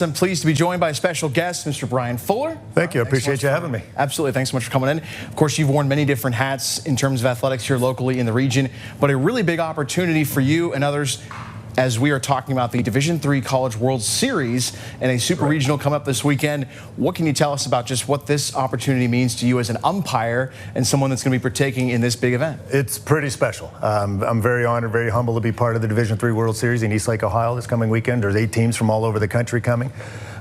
I'm pleased to be joined by a special guest, Mr. Brian Fuller. Thank you. I appreciate you having me. Absolutely. Thanks so much for coming in. Of course, you've worn many different hats in terms of athletics here locally in the region, but a really big opportunity for you and others as we are talking about the Division III College World Series and a super regional come up this weekend. What can you tell us about just what this opportunity means to you as an umpire and someone that's going to be partaking in this big event? It's pretty special. I'm very honored, very humbled to be part of the Division III World Series in East Lake, Ohio this coming weekend. There's 8 teams from all over the country coming.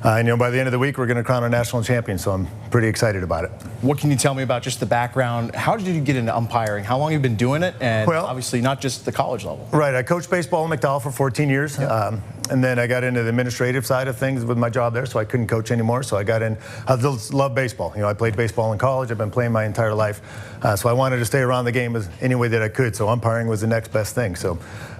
I know by the end of the week we're going to crown a national champion, so I'm pretty excited about it. What can you tell me about just the background? How did you get into umpiring? How long have you been doing it? And well, obviously not just the college level. Right. I coached baseball in McDowell for 14 years. Yep. And then I got into the administrative side of things with my job there, so I couldn't coach anymore. So I got in. I just love baseball. You know, I played baseball in college. I've been playing my entire life. So I wanted to stay around the game any way that I could. So umpiring was the next best thing. So,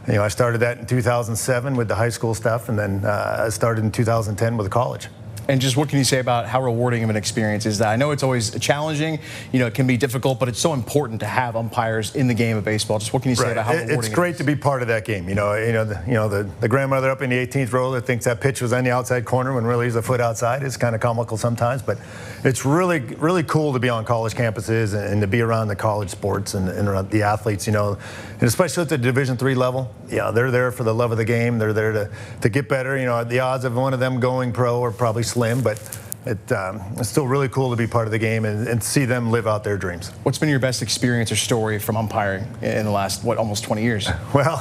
you know, I started that in 2007 with the high school stuff, and then I started in 2010 with the college. And just what can you say about how rewarding of an experience is that? I know it's always challenging, you know, it can be difficult, but it's so important to have umpires in the game of baseball. Just what can you say about how rewarding it's great to be part of that game. The grandmother up in the 18th row that thinks that pitch was on the outside corner when really he's a foot outside is kind of comical sometimes, but it's really, really cool to be on college campuses and to be around the college sports and around the athletes, you know, and especially at the Division III level. Yeah, they're there for the love of the game. They're there to get better. You know, the odds of one of them going pro are probably slim, but it's still really cool to be part of the game and see them live out their dreams. What's been your best experience or story from umpiring in the last, almost 20 years? Well,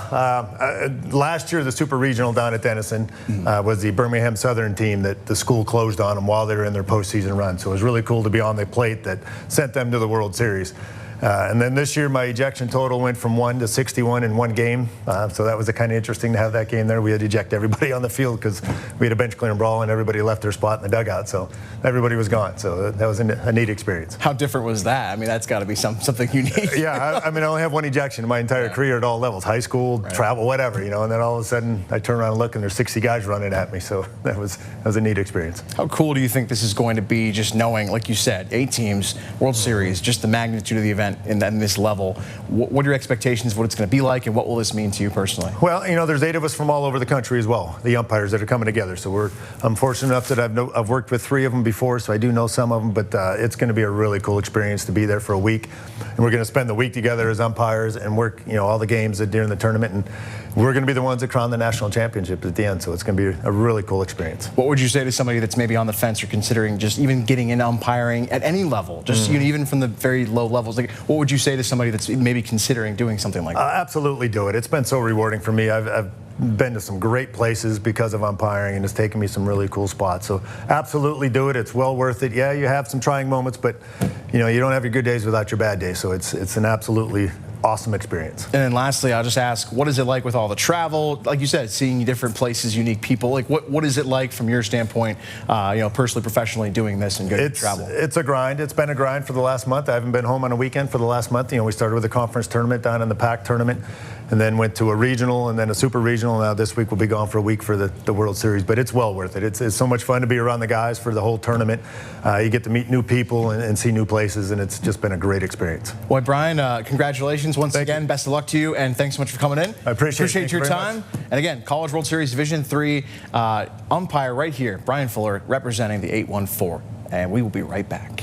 last year the super regional down at Denison was the Birmingham Southern team that the school closed on them while they were in their postseason run. So it was really cool to be on the plate that sent them to the World Series. And then this year, my ejection total went from 1 to 61 in one game. So that was kind of interesting to have that game there. We had to eject everybody on the field because we had a bench clearing brawl and everybody left their spot in the dugout. So everybody was gone. So that was a neat experience. How different was that? I mean, that's got to be something unique. Yeah, I mean, I only have one ejection in my entire career at all levels, high school, travel, whatever, you know. And then all of a sudden, I turn around and look, and there's 60 guys running at me. So that was a neat experience. How cool do you think this is going to be, just knowing, like you said, 8 teams, World Series, just the magnitude of the event in this level? What are your expectations of what it's going to be like, and what will this mean to you personally? Well, you know, there's 8 of us from all over the country as well, the umpires that are coming together. So I'm fortunate enough that I've worked with 3 of them before, so I do know some of them, but it's going to be a really cool experience to be there for a week. And we're going to spend the week together as umpires and work, you know, all the games during the tournament, and we're going to be the ones that crown the national championship at the end. So it's going to be a really cool experience. What would you say to somebody that's maybe on the fence or considering just even getting into umpiring at any level, just you know, even from the very low levels? Like, what would you say to somebody that's maybe considering doing something like that? Absolutely do it. It's been so rewarding for me. I've been to some great places because of umpiring, and it's taken me some really cool spots. So absolutely do it. It's well worth it. Yeah, you have some trying moments, but you know, you don't have your good days without your bad days. So it's an absolutely awesome experience. And then lastly, I'll just ask, what is it like with all the travel? Like you said, seeing different places, unique people. Like, what is it like from your standpoint, you know, personally, professionally, doing this and good travel? It's a grind. It's been a grind for the last month. I haven't been home on a weekend for the last month. You know, we started with a conference tournament down in the PAC tournament, and then went to a regional, and then a super regional. Now this week we'll be gone for a week for the World Series, but it's well worth it. It's so much fun to be around the guys for the whole tournament. You get to meet new people and see new places, and it's just been a great experience. Well, Brian, congratulations once again. Best of luck to you, and thanks so much for coming in. I appreciate your time. And again, College World Series Division III umpire right here, Brian Fuller, representing the 814, and we will be right back.